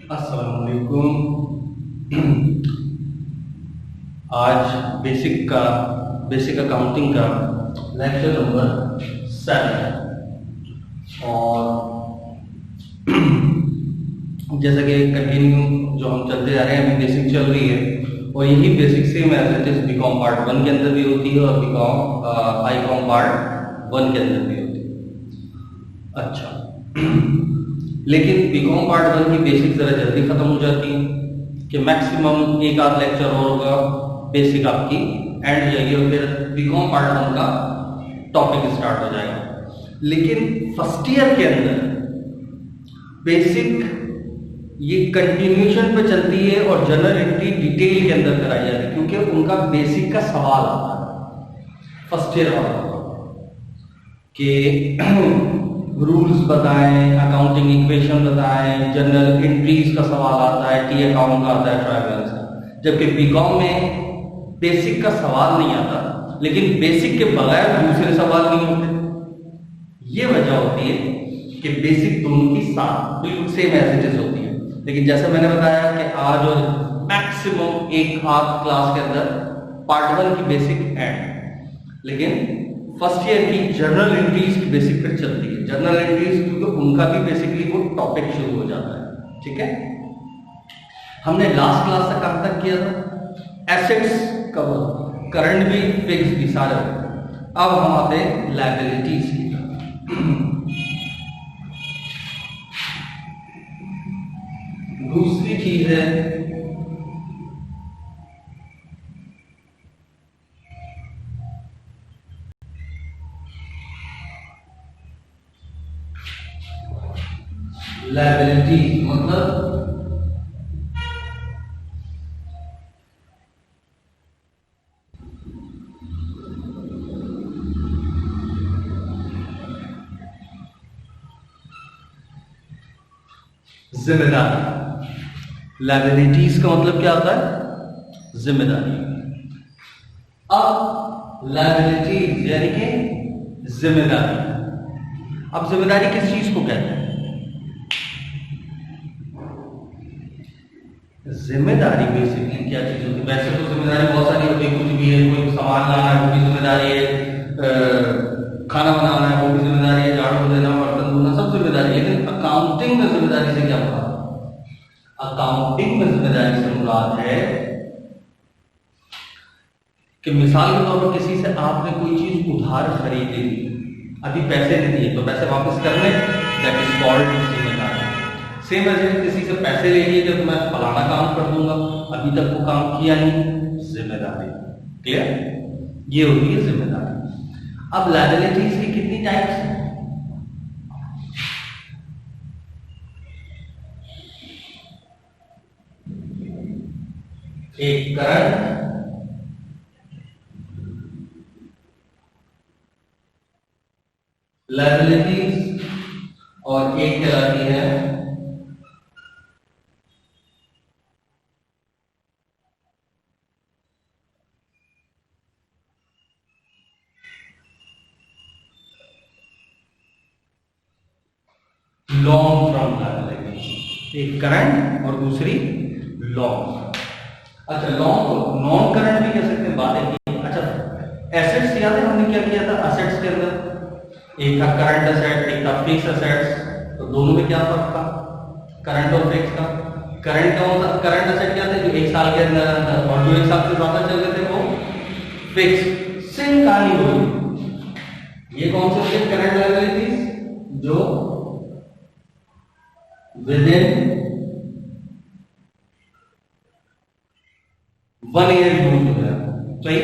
अस्सलाम वालेकुम। आज बेसिक अकाउंटिंग का लेक्चर नंबर 7 और जैसा कि कंटिन्यू जो हम चलते जा रहे हैं, अभी बेसिक चल रही है और यही basic same as it is BCom part 1 के अंदर भी होती है और बीकॉम आईकॉम पार्ट 1 के अंदर भी होती है। अच्छा, लेकिन बीकॉम पार्ट 1 की बेसिक जरा जल्दी खत्म हो जाती है कि मैक्सिमम एक आध लेक्चर और होगा, बेसिक आपकी एंड हो जाएगी और फिर बीकॉम पार्ट 1 का टॉपिक स्टार्ट हो जाएगा। लेकिन फर्स्ट ईयर के अंदर बेसिक ये कंटिन्यूएशन पे चलती है और जनरल एंट्री डिटेल के अंदर कराई जाती है, क्योंकि उनका बेसिक का सवाल आता है फर्स्ट ईयर वाला कि रूल्स बताएं, अकाउंटिंग इक्वेशन बताएं, जनरल एंट्रीज का सवाल आता है, टी अकाउंट का आता है, ट्रायल बैलेंस का। जबकि बीकॉम में बेसिक का सवाल नहीं आता, लेकिन बेसिक के बगैर दूसरे सवाल नहीं होते। ये वजह होती है कि बेसिक दोनों की साथ बिल्कुल सेम एज इट इज होती है। लेकिन जैसे मैंने बताया कि आज और मैक्सिमम एक आध क्लास के अंदर पार्ट 1 की बेसिक एंड, लेकिन फर्स्ट ईयर की जनरल एंट्रीज की बेसिक पर चलती है। जनरल एंट्रीज क्योंकि उनका भी बेसिकली वो टॉपिक शुरू हो जाता है। ठीक है, हमने लास्ट क्लास तक कहां तक किया था? एसेट्स कवर, करंट भी, फिक्स भी, सारे। अब हम आते हैं लायबिलिटीज की तरफ। दूसरी चीज है लायबिलिटी, मतलब जिम्मेदारी। लायबिलिटीज का मतलब क्या होता है? जिम्मेदारी। अब लायबिलिटीज यानी कि जिम्मेदारी। अब जिम्मेदारी किस चीज को कहते हैं? जिम्मेदारी बेसिकली क्या चीज होती है? वैसे तो जिम्मेदारी बहुत सारी होती है, कुछ भी है, कोई सामान लाना है वो भी जिम्मेदारी है, खाना बनाना है वो भी जिम्मेदारी है, झाड़ू देना, बर्तन धोना, सब जिम्मेदारी। लेकिन अकाउंटिंग में जिम्मेदारी से क्या मुराद? अकाउंटिंग में जिम्मेदारी से मुराद है कि मिसाल के तौर पर किसी से आपने कोई चीज उधार खरीदी, अभी पैसे नहीं दिए तो पैसे वापस करने, दैट इज कॉल्ड जिम्मेदारी। सेम ऐसे किसी से पैसे ले लिए कि मैं फलाना काम कर दूंगा, अभी तक वो काम किया नहीं, जिम्मेदारी। क्लियर? ये होती है जिम्मेदारी। अब लायबिलिटीज की कितनी टाइप्स हैं? एक करंट, लायबिलिटीज, और एक कहलाती है लॉन्ग टर्म लायबिलिटी। एक करंट और दूसरी लॉन्ग। अच्छा, लॉन्ग नॉन करंट भी कह सकते हैं, बातें की। अच्छा, एसेट्स याद है हमने क्या किया था? एसेट्स के अंदर एक था करंट एसेट, एक था फिक्स एसेट्स। तो दोनों में क्या फर्क था करंट और फिक्स का? करंट कौन सा? करंट एसेट क्या थे? जो एक साल के अंदर, और जो एक साल से ज्यादा चल रहे थे वो फिक्स। सेम कहानी होगी। ये कौन से होते हैं करंट लायबिलिटीज? जो विद इन 1 ईयर यूज हो गया। सही,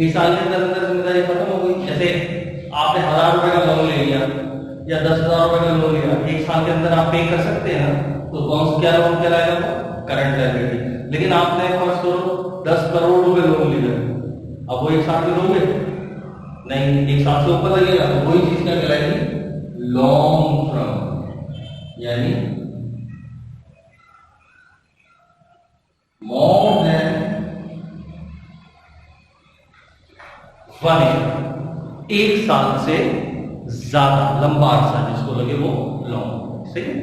एक साल के अंदर अंदर जिम्मेदारी खत्म हो गई। जैसे आपने 1000 रुपए का लोन ले लिया या 10,000 रुपए का लोन लिया, एक साल के अंदर आप पे कर सकते हैं ना, तो कौन सा क्या लोन कहलाएगा? वो करंट लायबिलिटी। लेकिन आपने फर्ज करो 10 करोड़ रुपए लोन लिया, अब वो एक साल में दोगे नहीं, एक साल से ऊपर लगेगा, तो वही चीज क्या कहलाएगी? लॉन्ग टर्म, यानी मोर देन 1 ईयर, एक साल से ज्यादा लंबा अरसा जिसको लगे वो लॉन्ग। सही है?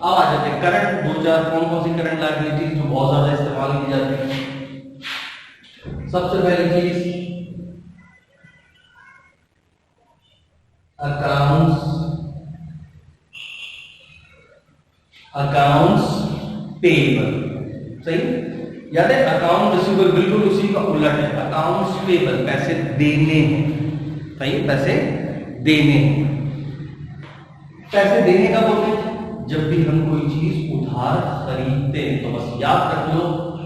अब आ जाते हैं करंट। दो चार कौन कौन सी करंट लायबिलिटीज जो बहुत ज्यादा इस्तेमाल की जाती है। सबसे पहली चीज अकाउंट्स पेबल। सही, याद है अकाउंट रिसीवेबल बिल्कुल उसी का उलट है। अकाउंट्स पेबल पैसे देने हैं। सही, पैसे देने हैं। पैसे देने का बोलते हैं जब भी हम कोई चीज उधार खरीदते हैं। तो बस याद रख लो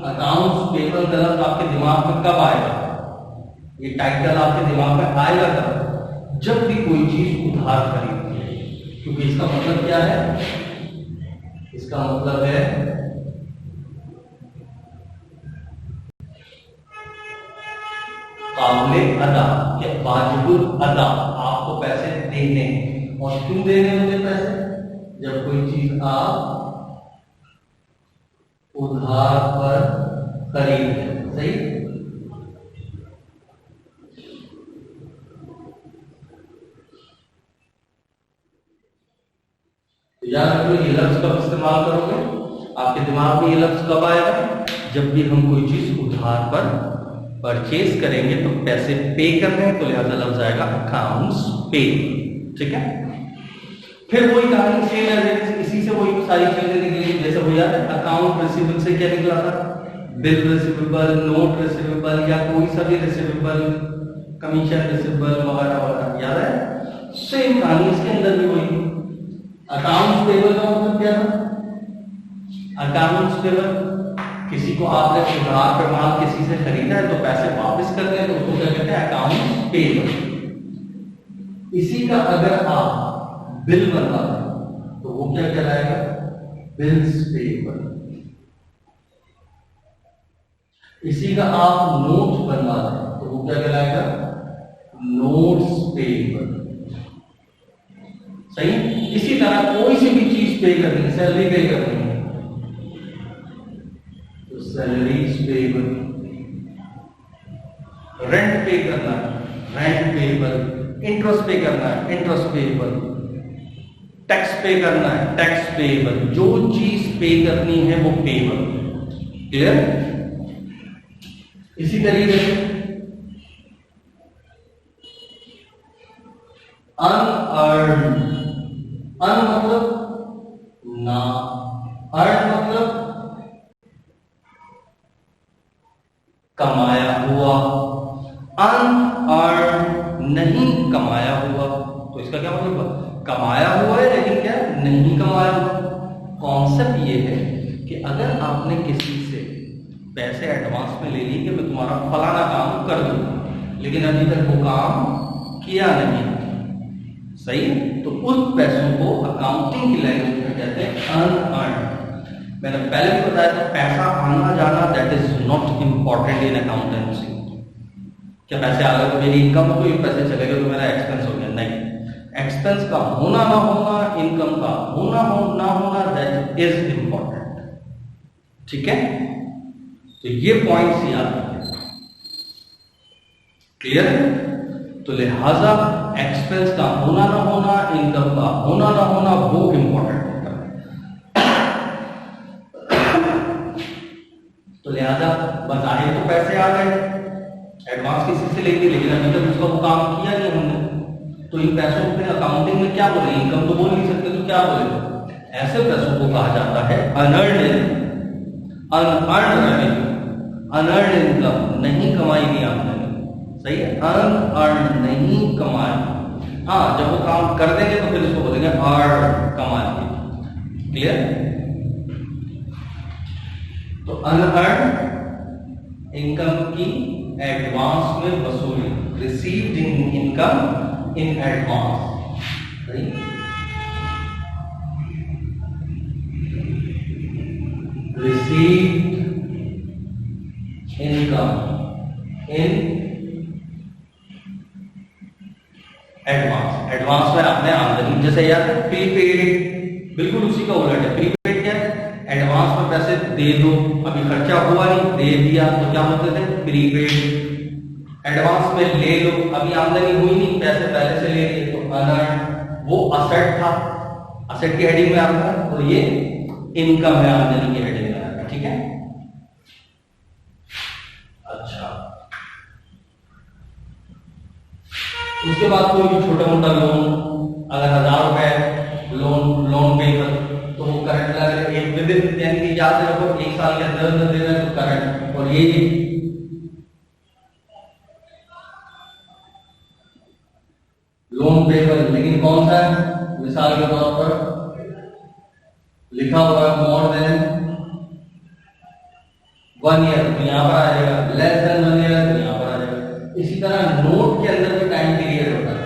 अकाउंट्स पेबल का लफ्ज आपके दिमाग में कब आएगा, ये टाइटल आपके दिमाग में आएगा कब, जब भी कोई चीज उधार खरीदते हैं। क्योंकि इसका मतलब क्या है, इसका मतलब है काबिले अदा या वाजिबुल अदा, आपको पैसे देने हैं। और क्यों देने होते पैसे, जब कोई चीज आप उधार पर खरीदते हैं। सही, याद रखो ये लफ्ज कब इस्तेमाल करोगे, आपके दिमाग में ये लफ्ज कब आएगा, जब भी हम कोई चीज उधार पर परचेज करेंगे तो पैसे पे कर रहे हैं, तो लिहाजा लफ्ज आएगा अकाउंट्स पे। ठीक है, फिर वही कहानी सेम है, इसी से वही सारी चीजें निकली। जैसे वो याद है अकाउंट रिसीवेबल से क्या निकला था, बिल रिसीवेबल, नोट रिसीवेबल या कोई सा भी रिसीवेबल, कमीशन रिसीवेबल वगैरह वगैरह, याद है। सेम कहानी इसके अंदर भी वही। अकाउंट्स पेबल का मतलब क्या था, अकाउंट्स पेबल किसी को आपने उधार पर माल किसी से खरीदा है तो पैसे वापस करने हैं, तो उसको क्या कहते हैं, अकाउंट्स पेबल। इसी का अगर आप बिल बनवाते हैं तो वो क्या कहलाएगा, बिल्स पेबल। इसी का आप नोट बनवाते हैं तो वो क्या कहलाएगा, नोट्स पेबल। सही, इसी तरह कोई सी भी चीज पे करनी है, सैलरी पे करनी है तो सैलरीज पेबल, रेंट पे करना है रेंट पेबल, इंटरेस्ट पे करना है इंटरेस्ट पेबल, टैक्स पे करना है टैक्स पेबल। जो चीज पे करनी है वो पेबल। क्लियर। इसी तरीके से अनअर्न, अन मतलब ना, अर्न मतलब कमाया हुआ, अनअर्न नहीं कमाया हुआ। तो इसका क्या मतलब, कमाया हुआ है लेकिन क्या नहीं कमाया हुआ। कॉन्सेप्ट ये है कि अगर आपने किसी से पैसे एडवांस में ले लिए कि मैं तुम्हारा फलाना काम कर दूंगा, लेकिन अभी तक वो काम किया नहीं, सही, तो उस पैसों को अकाउंटिंग की लैंग्वेज में कहते हैं अनअर्न। मैंने पहले भी बताया था पैसा आना जाना that is not important in accountancy. क्या पैसे आ गए तो मेरी इनकम हो गई, पैसे चले गए तो मेरा एक्सपेंस हो गया, नहीं। एक्सपेंस का होना ना होना, इनकम का होना हो ना होना, दैट इज इंपॉर्टेंट। ठीक है, तो ये पॉइंट्स याद रखें। क्लियर है। तो लिहाजा एक्सपेंस का होना ना होना, इनकम का होना ना होना, वो इंपॉर्टेंट होता है। तो लिहाजा बजाय तो पैसे आ गए एडवांस किसी से लेके, लेकिन अभी तक उसका वो काम किया नहीं हमने, तो इन पैसों को फिर अकाउंटिंग में क्या बोले, इनकम तो बोल नहीं सकते, तो क्या बोले, ऐसे पैसों को कहा जाता है unearned, unearned revenue, unearned income, नहीं कमाई गई आमदनी। सही है, अनअर्न्ड नहीं कमाई। हाँ, जब वो काम कर देंगे तो फिर इसको बोलेंगे अर्न, कमाई। क्लियर। तो अनअर्न्ड इनकम की एडवांस में वसूली, received in income in advance. सही, received income in advance. Advance में आपने आमदनी, जैसे यार प्रीपेड, बिल्कुल उसी का उलट है। प्रीपेड क्या है, एडवांस में पैसे दे दो, अभी खर्चा हुआ नहीं, दे दिया, तो क्या बोलते थे, प्रीपेड। एडवांस में ले लो, अभी आमदनी हुई नहीं, पैसे पहले से ले लिए, तो अनअर्न्ड, वो असेट था, असेट की हेडिंग में आता है, और ये इनकम है आमदनी की हेडिंग में आता है। ठीक है, अच्छा। उसके बाद कोई भी छोटा मोटा लोन, अगर 1000 रुपए लोन पे कर, तो वो करंट लगे एक विदिन, यानी कि याद रखो 1 साल के अंदर दे रहा है तो करंट, और ये लोन पेबल, लेकिन कौन सा है, मिसाल के तौर पर लिखा हुआ है मोर देन 1 ईयर, तो यहां पर आ जाएगा, लेस देन 1 ईयर तो यहां पर आ जाएगा। इसी तरह नोट के अंदर भी टाइम पीरियड होता है,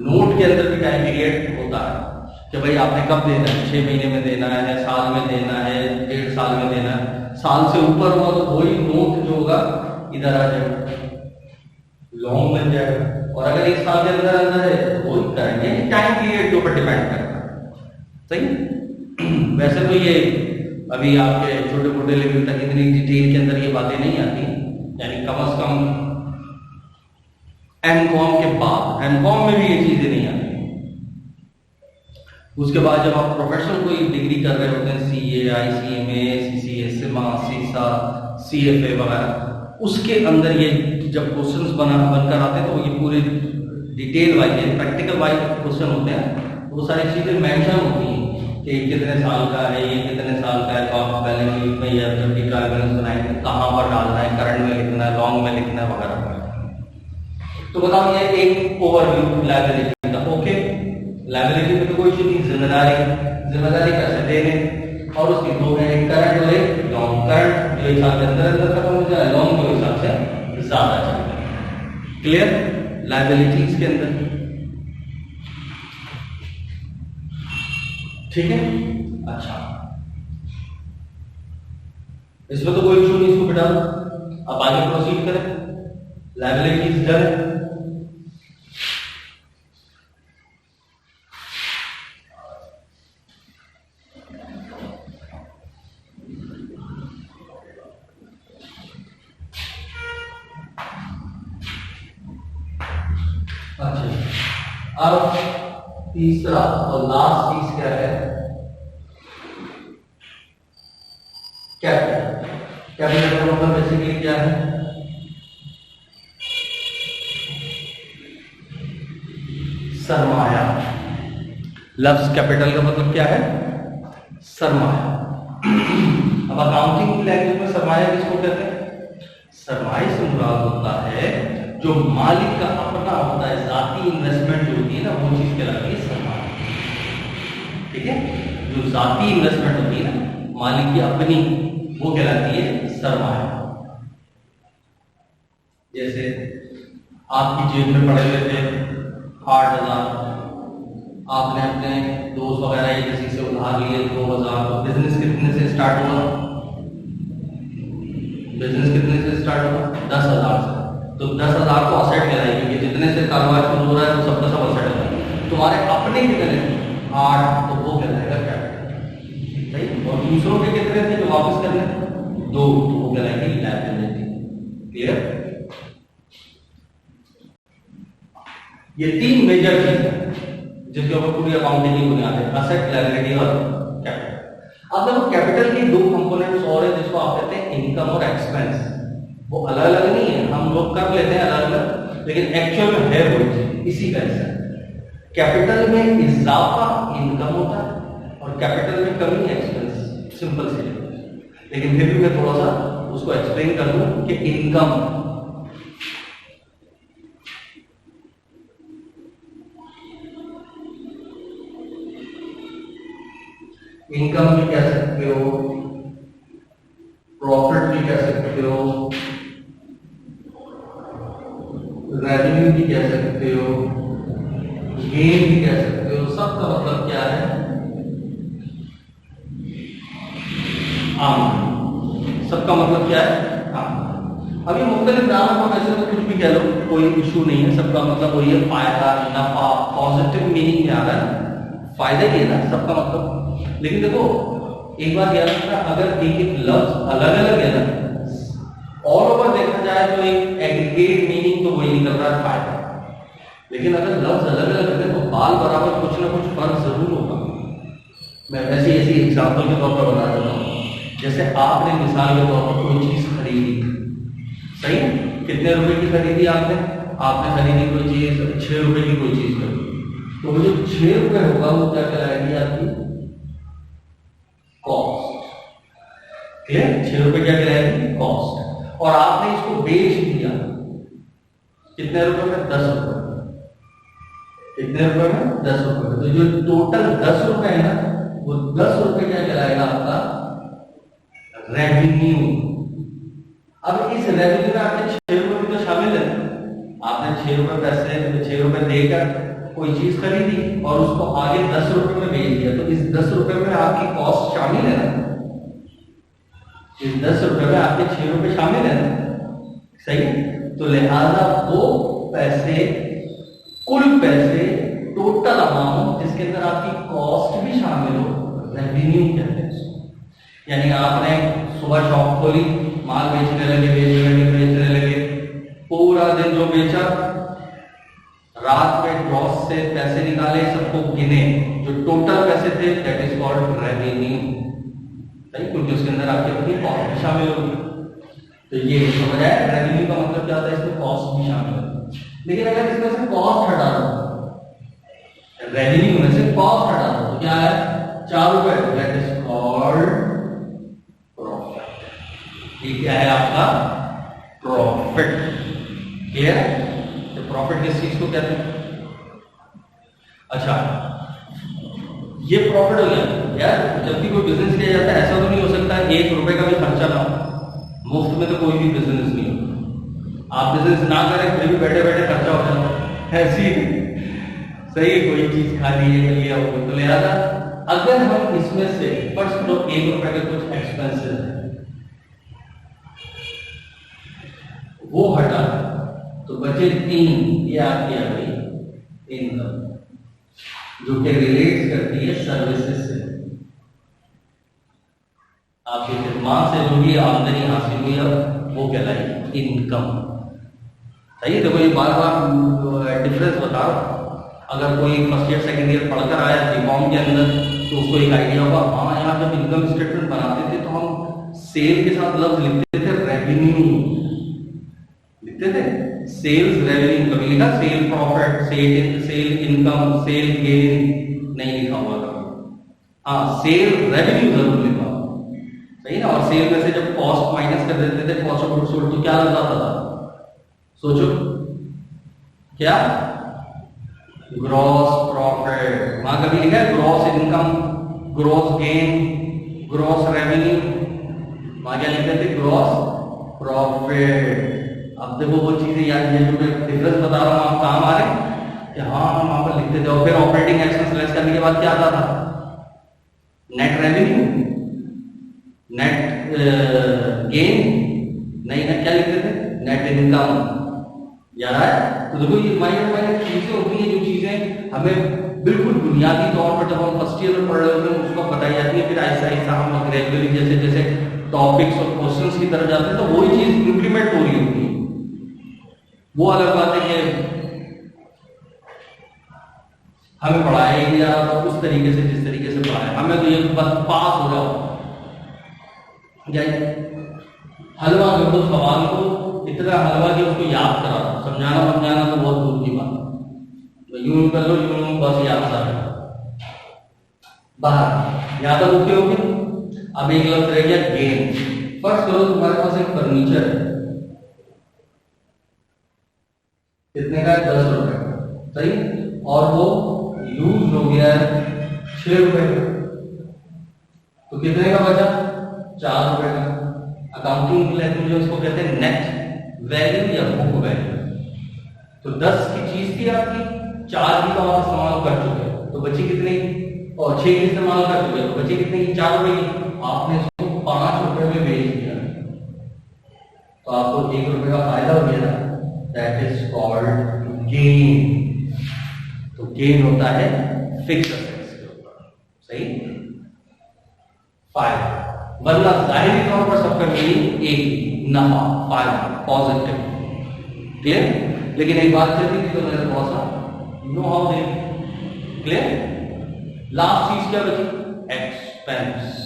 नोट के अंदर भी टाइम पीरियड होता है कि भाई आपने कब देना है, 6 महीने में देना है, साल में देना है, 1.5 साल में देना है। साल से ऊपर हुआ तो वही नोट जो होगा इधर आ जाएगा, लॉन्ग बन जाएगा, और अगर 1 साल के अंदर अंदर है तो वही करेंगे, टाइम पीरियड के ऊपर डिपेंड करता है। सही। वैसे तो ये अभी आपके छोटे मोटे लेवल तक इतनी डिटेल के अंदर ये बातें नहीं आती, यानी कम से कम एमकॉम के बाद, एमकॉम में भी ये चीजें नहीं आती। उसके बाद जब आप प्रोफेशनल कोई डिग्री कर रहे होते हैं, सीए, आईसीएमए, सीसीए, सिमा, सीसा, सीएफए वगैरह, उसके अंदर ये जब क्वेश्चंस बनकर आते हैं तो ये पूरे detail wise, practical wise question होते हैं, वो सारी चीजें मेंशन होती हैं कि कितने साल का है, ये कितने साल का है, कॉस्ट बैलेंस शीट में, या जब भी ट्रायल बैलेंस बनाएंगे कहाँ पर डालना है, करंट में लिखना है, लॉन्ग में लिखना है वगैरह। तो बताओ ये एक ओवरव्यू लायबिलिटी का। ओके, लायबिलिटी में तो कोई चीज नहीं, जिम्मेदारी कैसे देने, और उसकी दो है, एक करंट और एक लॉन्ग। करंट जो 1 साल के अंदर अंदर खत्म हो जाए, लॉन्ग जो हिसाब से ज्यादा चलेगा। क्लियर, लायबिलिटीज के अंदर। ठीक है, अच्छा, इसमें तो कोई इशू नहीं, इसको बिठा दो। अब आगे प्रोसीड करें। Liabilities done. अच्छा, अब तीसरा और लास्ट चीज क्या है, कैपिटल। कैपिटल का मतलब बेसिकली क्या है, सरमाया। लफ्ज कैपिटल का मतलब क्या है, सरमाया। अब अकाउंटिंग लैंग्वेज में सरमाया किसको कहते हैं, सरमाया से मुराद होता है जो मालिक का अपना होता है, जाती इन्वेस्टमेंट जो होती है ना, वो चीज कहलाती है सरमाया। ठीक है, जो जाती इन्वेस्टमेंट होती है ना मालिक की अपनी, वो कहलाती है सरमाया। जैसे आपकी जेब में पड़े हुए थे 8,000, आपने अपने दोस्त वगैरह या किसी से उधार लिए 2,000, तो बिजनेस कितने से स्टार्ट हुआ, बिजनेस कितने से स्टार्ट हुआ, 10,000 से। तो 10,000 को असेट कहलाएगी, क्योंकि जितने से कारोबार शुरू हो रहा है वो सबका सब असेट है। तुम्हारे अपने कितने 8, तो वो कहलाएगा कैपिटल। सही, और दूसरों के कितने थे जो वापस करने 2, तो वो कहलाएगी लायबिलिटी। क्लियर, ये 3 मेजर चीज है जिसके ऊपर पूरी अकाउंटिंग की बुनियाद है, असेट, लायबिलिटी और कैपिटल। अब देखो कैपिटल के 2 कंपोनेंट्स और है जिसको आप कहते हैं इनकम और एक्सपेंस। वो अलग अलग नहीं है, हम लोग कर लेते हैं अलग अलग, लेकिन एक्चुअल में है वही चीज, इसी का हिस्सा। कैपिटल में इजाफा इनकम होता है और कैपिटल में कमी एक्सपेंस, सिंपल सी। लेकिन फिर भी मैं थोड़ा सा उसको एक्सप्लेन कर दूं कि इनकम भी कह सकते हो, प्रॉफिट भी कह सकते हो, रेवेन्यू भी कह सकते हो, गेन भी कह सकते हो। सबका मतलब क्या है, आमदनी। सबका मतलब क्या है, आमदनी। अभी मुख्तलिफ नाम को वैसे तो कुछ भी कह लो, कोई इशू नहीं है, सबका मतलब वही है, फायदा, नफा, पॉजिटिव मीनिंग में आ रहा है, फायदा ही है ना सबका मतलब। लेकिन देखो एक बात याद रखना, अगर एक एक लफ्ज अलग अलग है ना, ऑल ओवर देखा जाए तो एक एग्रीगेट मीनिंग तो वही निकल रहा है, फायदा। लेकिन अगर लफ्ज अलग अलग है तो बाल बराबर कुछ ना कुछ फर्क जरूर होगा। मैं वैसे ऐसी एग्जाम्पल के तौर पर बता देता हूँ। जैसे आपने मिसाल के तौर पर कोई चीज खरीदी, सही है, कितने रुपए की खरीदी आपने? आपने खरीदी कोई चीज 6 रुपए की कोई चीज खरीदी, तो वो जो 6 रुपए होगा वो क्या कहलाएगी? आपकी कॉस्ट। क्लियर? 6 रुपए क्या कहलाएगी? कॉस्ट। और आपने इसको बेच दिया कितने रुपए में? 10 रुपए। कितने रुपए में? 10 रुपए में। तो जो टोटल 10 रुपए है ना, वो 10 रुपए क्या कहलाएगा? आपका रेवेन्यू। अब इस रेवेन्यू में आपके 6 रुपए भी तो शामिल है। आपने 6 रुपए पैसे 6 रुपए देकर कोई चीज खरीदी और उसको आगे 10 रुपए में बेच दिया, तो इस 10 रुपए में आपकी कॉस्ट शामिल है ना? इस 10 रुपए में आपके 6 रुपए शामिल है ना? सही। तो लिहाजा वो पैसे, कुल पैसे, टोटल अमाउंट जिसके अंदर आपकी कॉस्ट भी शामिल हो, रेवेन्यू कहते हैं। यानी आपने सुबह शॉप खोली, माल बेचने लगे, पूरा दिन जो बेचा, रात में ग्रॉस से पैसे निकाले, सबको गिने, जो टोटल पैसे थे, दैट इज कॉल्ड रेवेन्यू। सही, क्योंकि उसके अंदर आपकी अपनी कॉस्ट भी शामिल होगी। तो ये समझ आया, रेवेन्यू का मतलब क्या होता है? इसमें कॉस्ट भी शामिल है। लेकिन अगर इसमें से कॉस्ट हटा दो, रेवेन्यू में से कॉस्ट हटा दो, तो क्या है? 4 रुपए, दैट इज कॉल्ड प्रॉफिट। ये क्या है? आपका प्रॉफिट। क्लियर? तो प्रॉफिट किस चीज को कहते हैं? अच्छा, ये प्रॉफिट हो गया यार। जब भी कोई बिजनेस किया जाता है, ऐसा तो नहीं हो सकता 1 रुपए का भी खर्चा ना हो। मुफ्त में तो कोई भी बिजनेस नहीं होता। आप बिजनेस ना करें फिर भी बैठे बैठे खर्चा हो जाता है, ऐसी सही। कोई चीज खा ली है, लिया हो, तो लिहाजा अगर हम इसमें से फर्स्ट करो 1 रुपए के कुछ एक्सपेंसेस है वो हटा, तो बचे 3। ये आपकी आ गई इनकम, जो कि रिलेट करती है सर्विसेज से। आपकी खिदमत से जो भी आमदनी हासिल हुई है वो कहलाई इनकम। सही है। देखो ये बार बार डिफरेंस बताओ। अगर कोई फर्स्ट ईयर सेकेंड ईयर पढ़कर आया बीकॉम के अंदर, तो उसको एक आइडिया होगा, हाँ यहाँ जब इनकम स्टेटमेंट बनाते थे तो हम सेल के साथ लफ्ज लिखते थे रेवेन्यू, लिखते थे सेल्स रेवेन्यू। कभी लिखा sale profit, sale income, sale gain नहीं लिखा हुआ कभी। हाँ, सेल रेवेन्यू जरूर लिखा, सही ना। और सेल में से जब कॉस्ट माइनस कर देते थे, कॉस्ट ऑफ गुड्स सोल्ड, तो क्या लग जाता था? सोचो क्या? Gross profit. वहां कभी लिखा है gross income, gross gain, gross revenue? वहां क्या लिखते थे? Gross profit. अब देखो वो चीजें याद, ये जो डिफरेंस बता रहा हूं आप काम आ रहे हैं कि हाँ हम वहां पर लिखते थे। और फिर ऑपरेटिंग एक्सपेंस लेस करने के बाद क्या आता था? नेट रेवेन्यू, नेट गेन नहीं, ना क्या लिखते थे? Net income. याद आया? तो देखो ये माइनर माइनर चीजें होती हैं, जो चीजें हमें बिल्कुल बुनियादी तौर पर जब हम फर्स्ट ईयर में पढ़ रहे होते हैं उसको बताई जाती है। फिर ऐसा ऐसा हम ग्रेजुअली जैसे जैसे टॉपिक्स और क्वेश्चंस की तरफ जाते हैं तो वही चीज इंप्लीमेंट हो रही होती है। वो अलग बात है कि हमें पढ़ाया ही नहीं जा रहा था उस तरीके से जिस तरीके से पढ़ाया। हमें तो ये बस पास हो जाओ, हलवा कर दो सवाल को, इतना हलवा कि उसको याद करा, समझाना तो बहुत दूर की बात। तो यूं कर लो, यूं बस याद सा बाहर याद होते हो। अब एक लफ्ज रह गया गेन। फर्स्ट करो तुम्हारे पास एक फर्नीचर है, कितने का है? 10 रुपए का, सही। और वो यूज हो गया 6 रुपए का, तो कितने का बचा? 4 रुपए का। अकाउंटिंग लैंग्वेज में इसको कहते हैं नेट वैल्यू या बुक वैल्यू। तो 10 की चीज थी आपकी, 4 की तो आप इस्तेमाल कर चुके, तो बची कितनी? और 6 की इस्तेमाल कर चुके, तो बची कितनी? 4 रुपए की। आपने इसको 5 रुपए में बेच दिया, तो आपको 1 रुपए का फायदा हो गया ना, दैट इज कॉल्ड गेन। तो गेन होता है फिक्स एसेट्स के ऊपर, सही। फायदा, वरना जाहिरी तौर पर सबका मीनिंग एक नफा, फायदा, पॉजिटिव, क्लियर। लेकिन एक बात चलती थी तो मैंने थोड़ा सा know how they clear. Last चीज क्या बची, एक्सपेंस।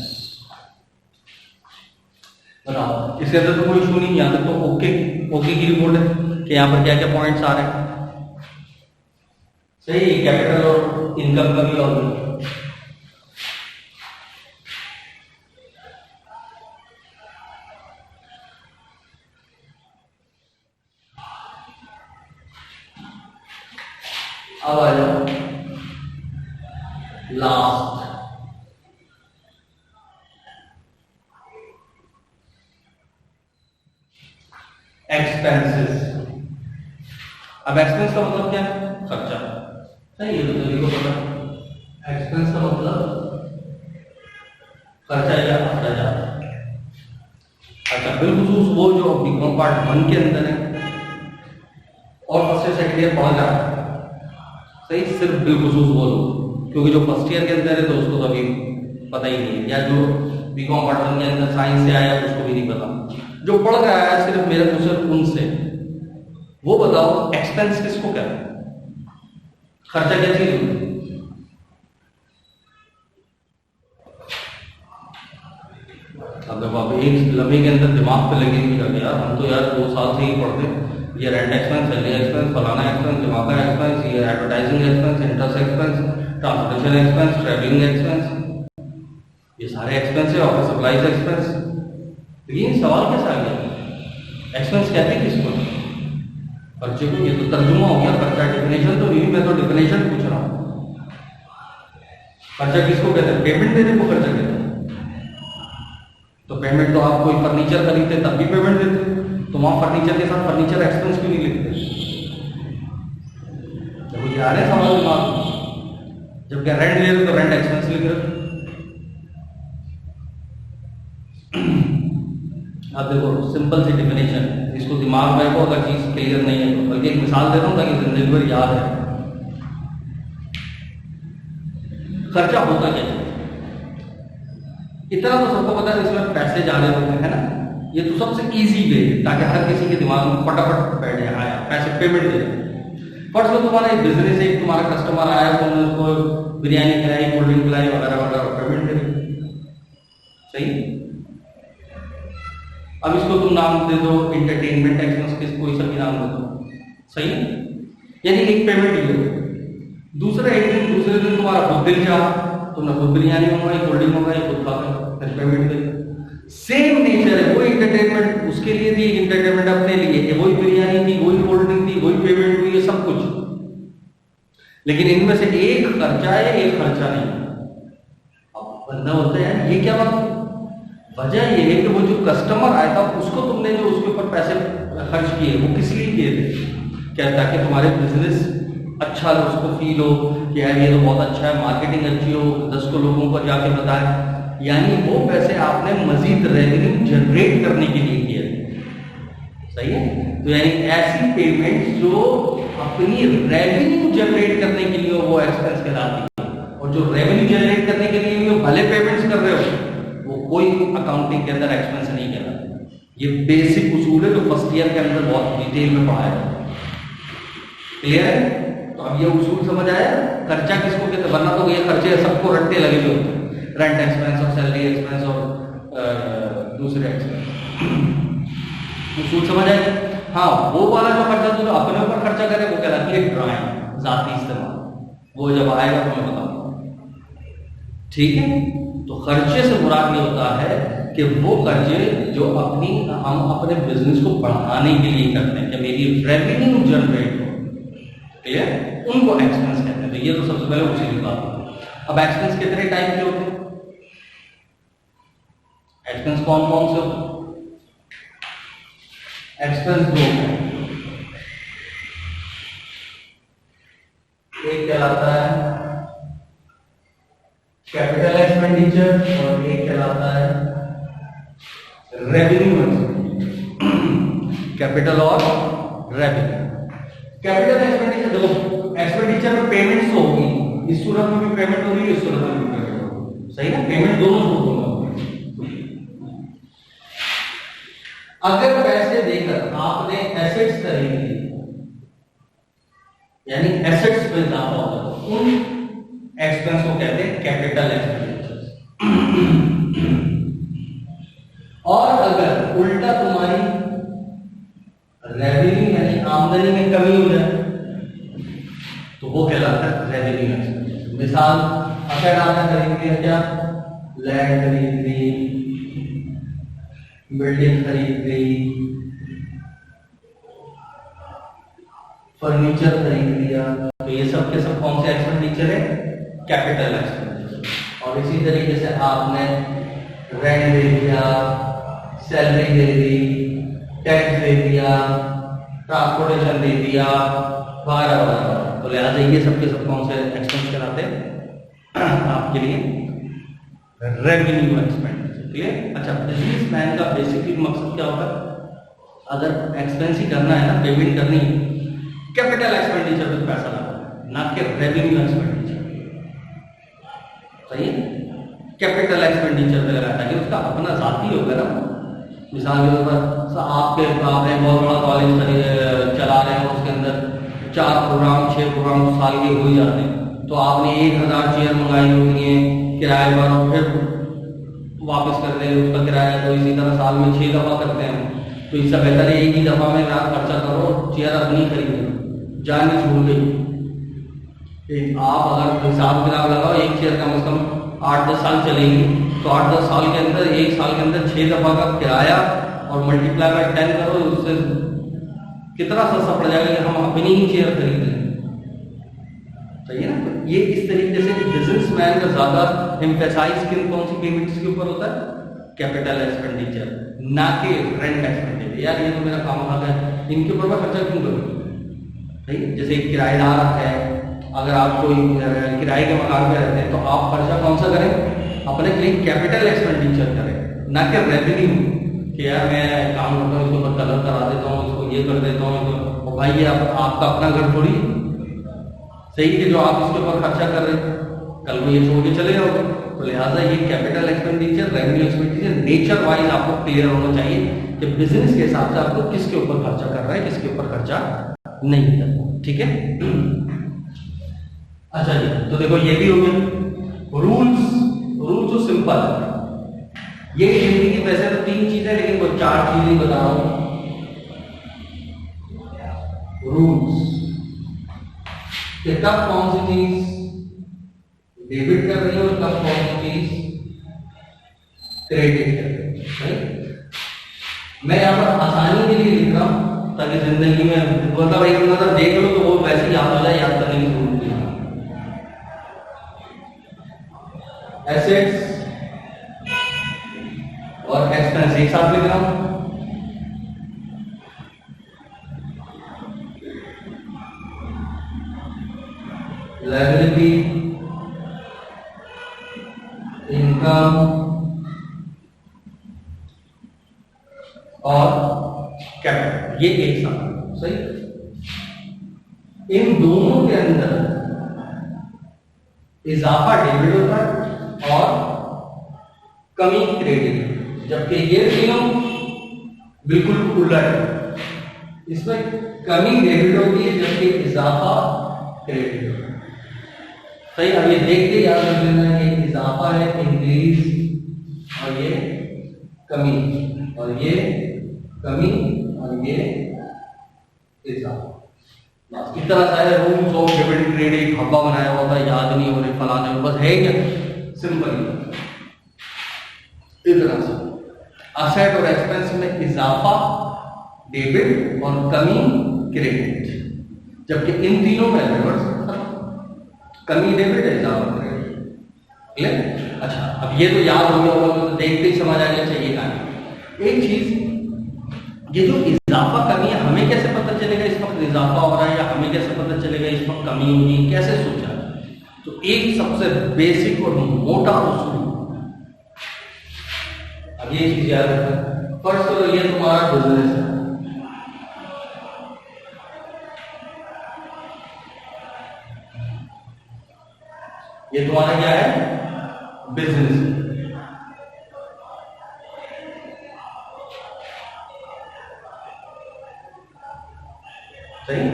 बताओ इसके अंदर तो कोई इशू नहीं, यहाँ तक तो ओके ओके की रिपोर्ट है कि यहाँ पर क्या क्या पॉइंट्स आ रहे हैं। सही, कैपिटल और इनकम का भी और अब आ जाओ लास्ट एक्सपेंसेस। अब एक्सपेंस का मतलब क्या है, खर्चा। सही है, तो सभी को पता है एक्सपेंस का मतलब खर्चा या अखराज। अच्छा, बिलखुसूस वो जो बीकॉम पार्ट 1 के अंदर है और फर्स्ट ईयर सेकंड ईयर पढ़ा जा रहा है, सही, सिर्फ बिलखुसूस वो लोग, क्योंकि जो फर्स्ट ईयर के अंदर है तो उसको तो अभी पता ही नहीं है, या जो बीकॉम पार्ट 1 के अंदर साइंस से आया उसको भी नहीं पता। जो पढ़ रहा है सिर्फ मेरा क्वेश्चन उनसे, वो बताओ एक्सपेंस किसको कहते हैं, खर्चा क्या चीज होती है। अब देखो, आप एक लम्हे के अंदर दिमाग पे लगे नहीं करते यार, हम तो यार 2 साल से ही पढ़ते, ये रेंट एक्सपेंस, सैलरी एक्सपेंस, फलाना एक्सपेंस, दिमागा एक्सपेंस, ये advertising expense, interest expense, transportation expense, travelling expense, ये सारे एक्सपेंस है, ऑफिस सप्लाईज एक्सपेंस। लेकिन सवाल कैसा आ गया, एक्सपेंस कहते हैं किसको, खर्चे को। ये तो तर्जुमा हो गया, खर्चा डिफिनेशन तो नहीं, मैं तो डिफिनेशन पूछ रहा हूँ। खर्चा किसको कहते हैं, पेमेंट देने को खर्चा कहते हैं। तो पेमेंट तो आप कोई फर्नीचर खरीदते तब भी पेमेंट देते, तो वहां फर्नीचर के साथ फर्नीचर एक्सपेंस क्यों नहीं लिखते। जब ये आ रहे सवाल दिमाग, जब क्या रेंट ले रहे तो रेंट एक्सपेंस लिख रहे। अब देखो सिंपल सी डिफिनेशन, इसको दिमाग में को अगर चीज क्लियर नहीं है तो बल्कि एक मिसाल दे रहा हूं ताकि जिंदगी भर याद है। खर्चा होता क्या है, इतना तो सबको पता है, इसमें पैसे जा रहे होते हैं ना, ये तो सबसे इजी वे है ताकि हर किसी के दिमाग में फटाफट बैठ जाए, आया पैसे पेमेंट दे। फर्स्ट में तुम्हारा एक बिजनेस है, तुम्हारा कस्टमर आया, तुमने उसको बिरयानी खिलाई, कोल्ड ड्रिंक खिलाई वगैरह वगैरह, पेमेंट दे। सही, अब इसको तुम नाम दे दो एंटरटेनमेंट एक्सपेंस, किस कोई सा भी नाम दे दो। सही, यानी एक पेमेंट ही हो। दूसरे दिन तुम्हारा खुद दिल चाहा, तुमने खुद बिरयानी मंगवाई, कोल्ड ड्रिंक मंगवाई, खुद खा गए, फिर पेमेंट दे। सेम नेचर है, वही एंटरटेनमेंट उसके लिए थी, एंटरटेनमेंट अपने लिए, वही बिरयानी थी, वही कोल्ड ड्रिंक थी, वही पेमेंट हुई, सब कुछ। लेकिन इनमें से एक खर्चा है, एक खर्चा नहीं। अब बंदा बोलता है यार ये क्या बात, वजह ये है कि वो जो कस्टमर आया था उसको तुमने जो उसके ऊपर पैसे खर्च किए वो किस लिए किए थे, क्या ताकि तुम्हारे बिजनेस अच्छा हो, उसको फील हो कि यार ये तो बहुत अच्छा है, मार्केटिंग अच्छी हो, 10 को लोगों को जाके बताए, यानी वो पैसे आपने मजीद रेवेन्यू जनरेट करने के लिए किए। सही है, तो यानी ऐसी पेमेंट जो अपनी रेवेन्यू जनरेट करने के लिए वो एक्सपेंस कहलाती है, और जो रेवेन्यू जनरेट करने के लिए भले पेमेंट्स कर रहे हो वो कोई अकाउंटिंग के अंदर एक्सपेंस नहीं कहलाता। ये बेसिक उसूल है जो फर्स्ट ईयर के अंदर बहुत डिटेल में पढ़ाया है। क्लियर है, तो अब ये उसूल समझ आया, खर्चा किसको कहते हैं, वरना तो ये खर्चे सबको रट्टे लगे जो होते हैं, रेंट एक्सपेंस और सैलरी एक्सपेंस और दूसरे एक्सपेंस। उसूल समझ आए। हाँ, वो वाला जो खर्चा जो अपने ऊपर खर्चा करे वो कहलाती है ड्राइंग, जाती इस्तेमाल, वो जब आएगा तो मैं बताऊंगा। ठीक है, तो खर्चे से मुराद ये होता है कि वो खर्चे जो हम अपने बिजनेस को बढ़ाने के लिए करते हैं, कि मेरी रेवेन्यू जनरेट हो, क्लियर, उनको एक्सपेंस कहते हैं। तो ये तो सबसे पहले उसी की बात है। अब एक्सपेंस कितने टाइप के होते हैं, एक्सपेंस कौन कौन से होते हैं, एक्सपेंस दो हैं, एक कहलाता है कैपिटल एक्सपेंडिचर और एक कहलाता है रेवेन्यू एक्सपेंडिचर। कैपिटल और रेवेन्यू। कैपिटल एक्सपेंडिचर, देखो एक्सपेंडिचर में पेमेंट्स तो होगी, इस सूरत में भी पेमेंट हो रही है, इस सूरत में भी पेमेंट हो रही है, सही ना, पेमेंट दोनों सूरतों में। अगर पैसे देकर आपने एसेट्स खरीदी, यानी एसेट्स पे दाम तो वो कहलाता है रेवेन्यू एक्सपेंडिचर। मिसाल अगर आपने खरीद लिया क्या, लैंड खरीद ली, बिल्डिंग खरीद ली, फर्नीचर खरीद लिया, तो ये सब के सब कौन से एक्सपेंडिचर है, कैपिटल एक्सपेंडिचर। और इसी तरीके से आपने रेंट दे दिया, सैलरी दे दी, टैक्स दे दिया, ट्रांसपोर्टेशन दे दिया, वगैरह वगैरह, तो लिहाजा ये सब के सब कौन से एक्सपेंस कराते हैं आपके लिए, रेवेन्यू एक्सपेंडिचर। क्लियर? अच्छा, बिजनेसमैन का बेसिकली मकसद क्या होता है, अगर एक्सपेंस ही करना है ना, पेमेंट करनी है, कैपिटल एक्सपेंडिचर में पैसा लगाना, ना कि रेवेन्यू एक्सपेंडिचर। सही है? कैपिटल एक्सपेंडिचर में लगाना ताकि उसका अपना जाती होगा ना। मिसाल के तौर पर आपने बहुत बड़ा कॉलेज चला रहे हैं, उसके अंदर 4 प्रोग्राम 6 प्रोग्राम साल के हो ही जाते हैं, तो आपने 1000 चेयर मंगाई होती हैं किराए पर, और फिर वापस कर दें उसका किराया, तो इसी तरह साल में 6 दफ़ा करते हैं। तो इससे बेहतर है एक ही दफ़ा में आप खर्चा करो, चेयर अपनी खरीदो, जान नहीं छूट गई। आप अगर हिसाब किताब लगाओ, एक चेयर कम से कम 8-10 साल चलेगी, तो 8-10 साल के अंदर, एक साल के अंदर 6 दफ़ा का किराया और मल्टीप्लाई बाय 10 करो, उससे कितना सस्ता पड़ जाएगा कि हम अपनी ही चेयर खरीद लें। सही है ना? तो ये इस तरीके से बिजनेसमैन का ज्यादा एम्फेसाइज कौन सी पेमेंट्स के ऊपर होता है, कैपिटल एक्सपेंडिचर, ना कि रेंट एक्सपेंडिचर। यार ये तो मेरा काम आता है, इनके ऊपर मैं खर्चा क्यों करूँ? सही है? जैसे एक किराएदार है, अगर आप कोई किराए के मकान पे रहते हैं, तो आप खर्चा कौन सा करें, अपने लिए कैपिटल एक्सपेंडिचर करें, ना कि रेवेन्यू, कि यार मैं काम करता हूँ, इसके ऊपर कलर करा देता हूँ, इसको ये कर देता हूँ, तो भाई ये आपका अपना घर थोड़ी। सही है? जो आप इसके ऊपर खर्चा कर रहे हैं, कल को ये छोड़ के चले जाओगे। तो लिहाजा ये capital expenditure, revenue expenditure nature wise आपको क्लियर होना चाहिए कि बिजनेस के हिसाब से आपको किसके ऊपर खर्चा कर रहा है, किसके ऊपर खर्चा नहीं करना। ठीक है? अच्छा जी, तो देखो ये भी हो गया रूल्स तो सिंपल है। ये हिंदी की वैसे तो 3 चीजें, लेकिन वो 4 चीजें बता रहा हूं। रूल्स कि कब कौन सी चीज डेबिट कर रही है और कब कौन सी चीज क्रेडिट कर रही है। मैं यहां पर आसानी के लिए लिख रहा हूं ताकि जिंदगी में मतलब एक नजर देख लो तो वो वैसे ही याद हो जाए, याद करने की जरूरत नहीं। एसेट्स और एक्सपेंस एक साथ लिख रहा हूं। लायबिलिटी, इनकम और कैपिटल, ये एक साथ। सही? इन दोनों के अंदर इजाफा डेबिट होता है और कमी क्रेडिट, जबकि ये तीनों बिल्कुल उल्टा है। इसमें कमी डेबिट होती है जबकि इजाफा क्रेडिट होता है। सही? अब ये देख के याद रख लेना है, ये इजाफा है इंक्रीज, और ये कमी, और ये कमी, और ये इजाफा। इतना सारे rules of debit credit Habba बनाया हुआ था, याद नहीं हो रहे फलाने में, बस है क्या सिंपल इतना सा। असेट और एक्सपेंस में इजाफा डेबिट और कमी क्रेडिट, जबकि इन तीनों में रिवर्स, कमी डेबिट है, इजाफा क्रेडिट। क्लियर? अच्छा, अब ये तो याद हो गया होगा, तो देखते ही समझ आ गया चाहिए कहानी। एक चीज, ये जो इजाफा कमी है, हमें कैसे पता चलेगा इस वक्त इजाफा हो रहा है, या हमें कैसे पता चलेगा इस वक्त कमी होगी, कैसे सोचा? तो एक सबसे बेसिक और मोटा उसूल, अब ये चीज याद रखना। फर्स्ट तो ये तुम्हारा बिजनेस है, ये तुम्हारा क्या है, बिजनेस है। सही?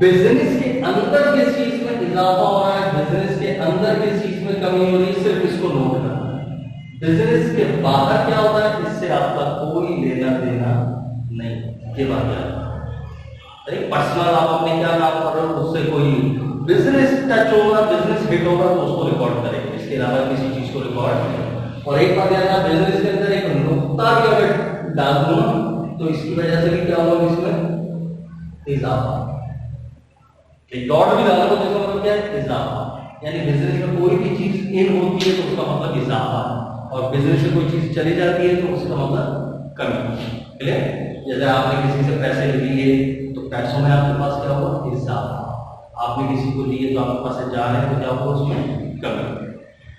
बिजनेस के अंदर किस चीज में इजाफा हो रहा है, बिजनेस के अंदर किस चीज में कमी हो रही है, सिर्फ इसको नोट करना। बिजनेस के बाहर क्या होता है, इससे आपका कोई लेना देना नहीं। ये बात याद। पर्सनल आप अपने क्या काम कर रहे हो उससे कोई बिजनेस टच होगा, बिजनेस हिट होगा तो उसको रिकॉर्ड करेंगे, इसके अलावा किसी चीज को रिकॉर्ड नहीं। और एक बात याद, बिजनेस के अंदर एक नुक्ता भी अगर डाल दूं तो इसकी वजह से भी क्या होगा, इसमें इजाफा। एक डॉट भी डालो तो इसका मतलब क्या है, इजाफा। यानी बिजनेस में कोई भी चीज इन होती है तो उसका मतलब इजाफा है, और बिजनेस से कोई चीज चली जाती है तो उसका मतलब कमी। क्लियर? जैसे आपने किसी से पैसे लिए तो पैसों में आपके पास क्या होगा, इजाफा। आपने किसी को दिए तो आपके पास जा रहे हैं तो क्या होगा, उसमें कमी।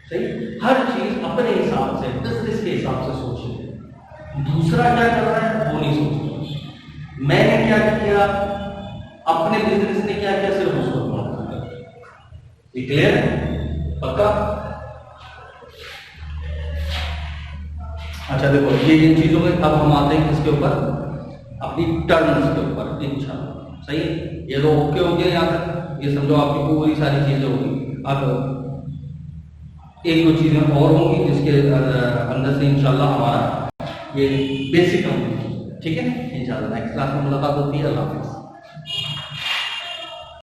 सही? हर चीज अपने हिसाब से, बिजनेस के हिसाब से सोचिए। दूसरा क्या कर रहा है वो नहीं सोचना। मैंने क्या किया, अपने बिजनेस ने क्या किया, सिर्फ उसको क्लियर है? पक्का? अच्छा देखो, ये इन चीजों में अब हम आते हैं किसके ऊपर, अपनी टर्म्स के ऊपर इंशाल्लाह। सही है? ये तो ओके हो गया यहाँ तक, ये समझो आपकी पूरी सारी चीजें होगी। अब एक दो चीजें और होंगी जिसके अंदर से इंशाल्लाह हमारा ये बेसिक कंप्लीट। ठीक है? इंशाल्लाह नेक्स्ट क्लास में मुलाकात होती है। अल्लाह हाफिज़।